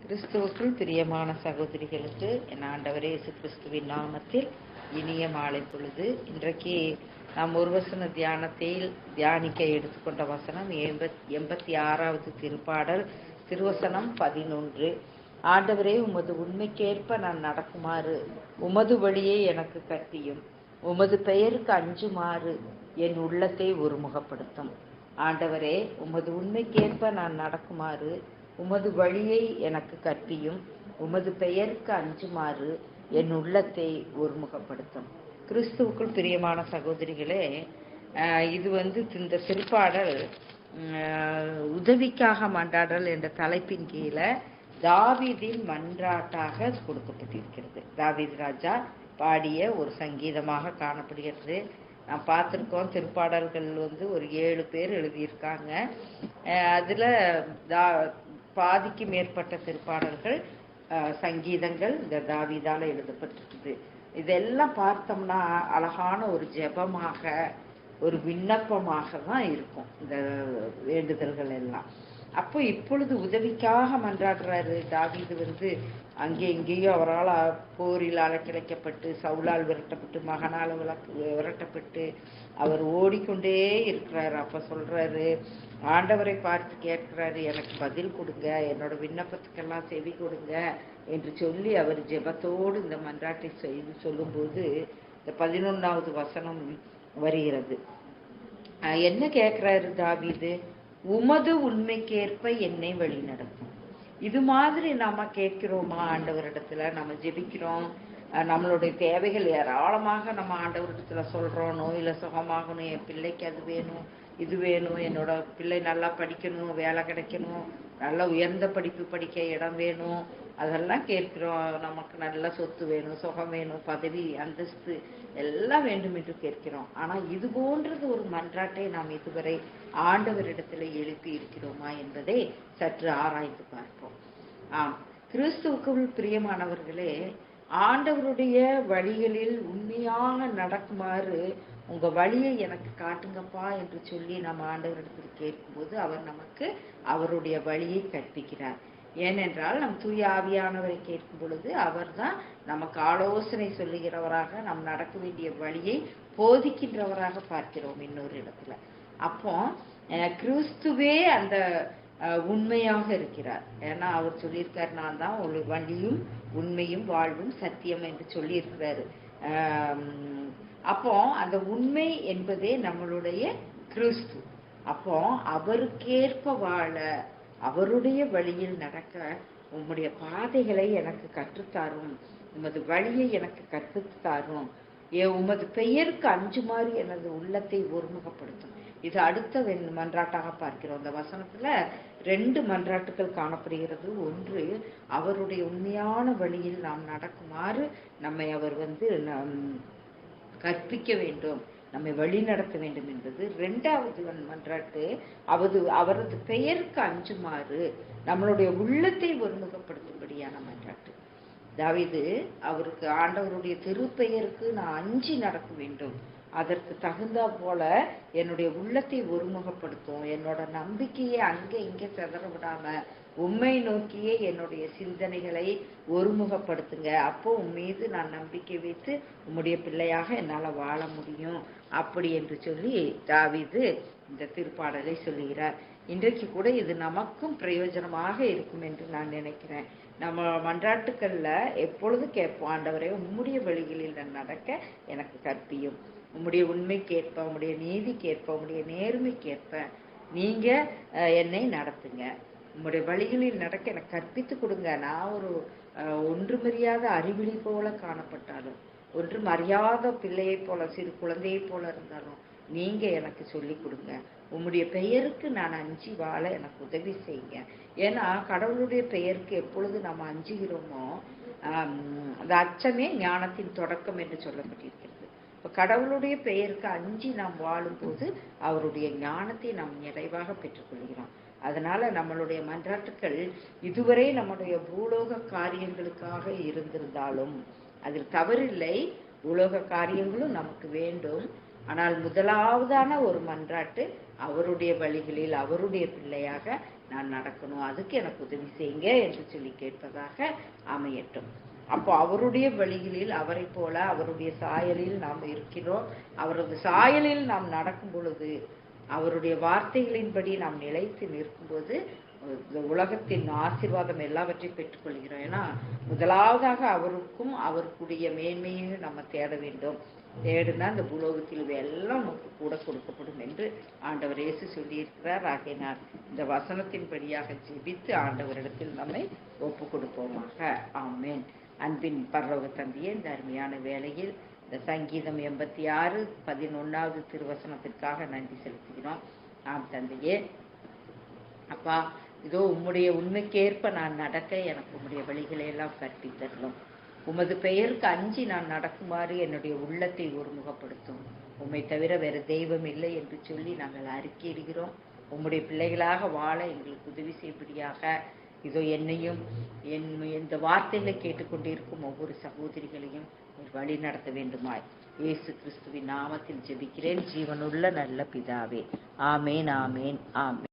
கிறிஸ்துவுக்குள் பிரியமான சகோதரிகளுக்கு என் ஆண்டவரே இயேசு கிறிஸ்துவின் நாமத்தில் இனிய மாலை பொழுது. இன்றைக்கு நாம் ஒரு வசன தியானத்தில் தியானிக்க எடுத்துக்கொண்ட வசனம் 86வது திருப்பாடல், திருவசனம் 11. ஆண்டவரே, உமது உண்மைக்கேற்ப நான் நடக்குமாறு உமது வழியை எனக்கு கற்பியும், உமது பெயருக்கு அஞ்சுமாறு என் உள்ளத்தை ஒருமுகப்படுத்தும். ஆண்டவரே, உமது உண்மைக்கேற்ப நான் நடக்குமாறு உமது வழியை எனக்கு கற்பியும், உமது பெயருக்கு அஞ்சுமாறு என் உள்ளத்தை ஒருமுகப்படுத்தும். கிறிஸ்துவுக்குள் பிரியமான சகோதரிகளே, இது இந்த திருப்பாடல் உதவிக்காக மன்றாடல் என்ற தலைப்பின் கீழே தாவீதின் மன்றாட்டாக கொடுக்கப்பட்டிருக்கிறது. தாவீது ராஜா பாடிய ஒரு சங்கீதமாக காணப்படுகிறது. நான் பார்த்துருக்கோம், திருப்பாடல்கள் ஒரு 7 பேர் எழுதியிருக்காங்க. அதில் பாதிக்கு மேற்பட்ட திருப்பாடல்கள் சங்கீதங்கள் இந்த தாவீதால எழுதப்பட்டிருக்குது. இதெல்லாம் பார்த்தோம்னா அழகான ஒரு ஜெபமாக, ஒரு விண்ணப்பமாக தான் இருக்கும் இந்த வேண்டுதல்கள் எல்லாம். அப்போ இப்பொழுது உதவிக்காக மன்றாடுறாரு தாவீது. அங்கே இங்கேயும் அவரால் போரில் அலைக்கழிக்கப்பட்டு, சவுலால் விரட்டப்பட்டு, மகனால் விரட்டப்பட்டு அவர் ஓடிக்கொண்டே இருக்கிறாரு. அப்போ சொல்றாரு, ஆண்டவரை பார்த்து கேட்கிறாரு, எனக்கு பதில் கொடுங்க, என்னோட விண்ணப்பத்துக்கெல்லாம் செவி கொடுங்க என்று சொல்லி அவர் ஜெபத்தோடு இந்த மன்றாட்டை செய்து சொல்லும்போது இந்த 11வது வசனம் வருகிறது. என்ன கேட்கிறாரு தாவீது? உமது உண்மைக்கேற்ப என்னை வழி நடத்தும். இது மாதிரி நாம கேட்கிறோமா ஆண்டவரிடத்துல? நம்ம ஜெபிக்கிறோம், நம்மளுடைய தேவைகள் ஏராளமாக நம்ம ஆண்டவரிடத்துல சொல்றோம். நோயில சுகமாகணும், என் பிள்ளைக்கு அது வேணும், இது வேணும், என்னோட பிள்ளை நல்லா படிக்கணும், வேலை கிடைக்கணும், நல்ல உயர்ந்த படிப்பு படிக்க இடம் வேணும், அதெல்லாம் கேட்கிறோம். நமக்கு நல்ல சொத்து வேணும், சுகம் வேணும், பதவி அந்தஸ்து எல்லாம் வேண்டும் என்று கேட்கிறோம். ஆனா இது போன்றது ஒரு மன்றாட்டை நாம் இதுவரை ஆண்டவரிடத்துல எழுப்பி இருக்கிறோமா என்பதை சற்று ஆராய்ந்து பார்ப்போம். கிறிஸ்துவுக்குள் பிரியமானவர்களே, ஆண்டவருடைய வழிகளில் உண்மையாக நடக்குமாறு உங்க வழியை எனக்கு காட்டுங்கப்பா என்று சொல்லி நம்ம ஆண்டவரிடத்தில் கேட்கும்போது அவர் நமக்கு அவருடைய வழியை கற்பிக்கிறார். ஏனென்றால் நம் தூய ஆவியானவரை கேட்கும் பொழுது அவர் தான் நமக்கு ஆலோசனை சொல்லுகிறவராக, நம் நடக்க வேண்டிய வழியை போதிக்கின்றவராக பார்க்கிறோம் இன்னொரு இடத்துல. அப்போ கிறிஸ்துவே அந்த உண்மையாக இருக்கிறார். ஏன்னா அவர் சொல்லியிருக்கார், நான் தான் ஒரு வழியும் உண்மையும் வாழ்வும் சத்தியம் என்று சொல்லியிருக்கிறாரு. அப்போ அந்த உண்மை என்பதே நம்மளுடைய கிறிஸ்து. அப்போ அவருக்கேற்ப வாழ, அவருடைய வழியில் நடக்க உம்முடைய பாதைகளை எனக்கு கற்றுத்தாரும், உமது வழியை எனக்கு கற்றுத்தாரும், உமது பெயருக்கு அஞ்சுமாறு எனது உள்ளத்தை ஒருமுகப்படுத்தும். இது அடுத்த மன்றாட்டாக பார்க்கிறோம். இந்த வசனத்துல 2 மன்றாட்டுகள் காணப்படுகிறது. ஒன்று, அவருடைய உண்மையான வழியில் நாம் நடக்குமாறு நம்மை அவர் கற்பிக்க வேண்டும், நம்மை வழி நடத்த வேண்டும் என்பது. 2வது மன்றாட்டு, அவரது பெயருக்கு அஞ்சுமாறு நம்மளுடைய உள்ளத்தை ஒருமுகப்படுத்தும்படியான மன்றாட்டு. தாவீது அவருக்கு ஆண்டவருடைய திருப்பெயருக்கு நான் அஞ்சி நடக்க வேண்டும், அதற்கு தகுந்தா போல என்னுடைய உள்ளத்தை ஒருமுகப்படுத்தும், என்னோட நம்பிக்கையை அங்கே இங்கே செதற விடாம உம்மை நோக்கியே என்னுடைய சிந்தனைகளை ஒருமுகப்படுத்துங்க. அப்போ உம்மீது நான் நம்பிக்கை வைத்து உம்முடைய பிள்ளையாக என்னால் வாழ முடியும் அப்படி என்று சொல்லி தாவீது இந்த திருப்பாடலை சொல்லுகிறார். இன்றைக்கு கூட இது நமக்கும் பிரயோஜனமாக இருக்கும் என்று நான் நினைக்கிறேன். நம்ம மன்றாட்டுக்கள்ல எப்பொழுது கேட்போம், ஆண்டவரே உம்முடைய வழிகளில் நான் நடக்க எனக்கு கற்பியும், உம்முடைய உண்மைக்கேற்ப, உம்முடைய நீதிக்கேற்ப, உம்முடைய நேர்மைக்கேற்ப நீங்க என்னை நடத்துங்க, உம்முடைய வழிகளில் நடக்க எனக்கு கற்பித்து கொடுங்க. நான் ஒரு ஒன்றுமறியாத அறிவிலி போல காணப்பட்டாலும், ஒன்றும் அறியாத பிள்ளையை போல, சிறு குழந்தையை போல இருந்தாலும் நீங்க எனக்கு சொல்லி கொடுங்க. உம்முடைய பெயருக்கு நான் அஞ்சி வாழ எனக்கு உதவி செய்யுங்க. ஏன்னா கடவுளுடைய பெயருக்கு எப்பொழுது நாம் அஞ்சுகிறோமோ அந்த அச்சமே ஞானத்தின் தொடக்கம் என்று சொல்லப்பட்டிருக்கிறது. இப்போ கடவுளுடைய பெயருக்கு அஞ்சி நாம் வாழும்போது அவருடைய ஞானத்தை நாம் நிறைவாக பெற்றுக்கொள்கிறோம். அதனால நம்மளுடைய மன்றாட்டுக்கள் இதுவரை நம்முடைய பூலோக காரியங்களுக்காக இருந்திருந்தாலும் அதில் தவறில்லை, பூலோக காரியங்களும் நமக்கு வேண்டும். ஆனால் முதலாவதான ஒரு மன்றாட்டு அவருடைய வழிகளில் அவருடைய பிள்ளையாக நான் நடக்கணும், அதுக்கு எனக்கு உதவி செய்யுங்க என்று சொல்லி கேட்பதாக அமையட்டும். அப்போ அவருடைய வழிகளில் அவரை போல அவருடைய சாயலில் நாம் இருக்கிறோம். அவரது சாயலில் நாம் நடக்கும் பொழுது, அவருடைய வார்த்தைகளின்படி நாம் நிலைத்து நிற்கும்போது இந்த உலகத்தின் ஆசீர்வாதம் எல்லாவற்றையும் பெற்றுக்கொள்கிறோம். ஏன்னா முதலாவதாக அவருக்கும் அவருக்குரிய மேன்மையும் நம்ம தேட வேண்டும். தேடுனா இந்த பூலோகத்தில் எல்லாம் நமக்கு கூட கொடுக்கப்படும் என்று ஆண்டவர் இயேசு சொல்லியிருக்கிறார். ஆகையினால் இந்த வசனத்தின்படியாக ஜெபித்து ஆண்டவரிடத்தில் நம்மை ஒப்பு கொடுப்போமாக. ஆமென். அன்பின் பரலோக தந்தையே, இந்த அருமையான வேளையில் இந்த சங்கீதம் 86:11 திருவசனத்திற்காக நன்றி செலுத்துகிறோம். ஆம் தந்தையே, அப்பா, இதோ உம்முடைய உண்மைக்கேற்ப நான் நடக்க எனக்கு உம்முடைய வழிகளை எல்லாம் கற்பித்தரணும். உமது பெயருக்கு அஞ்சி நான் நடக்குமாறு என்னுடைய உள்ளத்தை ஒருமுகப்படுத்தும். உம்மை தவிர வேறு தெய்வம் இல்லை என்று சொல்லி நாங்கள் அறிக்கையிடுகிறோம். உம்முடைய பிள்ளைகளாக வாழ எங்களுக்கு உதவி செய்யும்படியாக இதோ என்னையும் இந்த வார்த்தைகளை கேட்டுக்கொண்டிருக்கும் ஒவ்வொரு சகோதரிகளையும் வழி நடத்த வேண்டுமாய் இயேசு கிறிஸ்துவின் நாமத்தில் ஜெபிக்கிறேன், ஜீவனுள்ள நல்ல பிதாவே. ஆமேன், ஆமேன், ஆமேன்.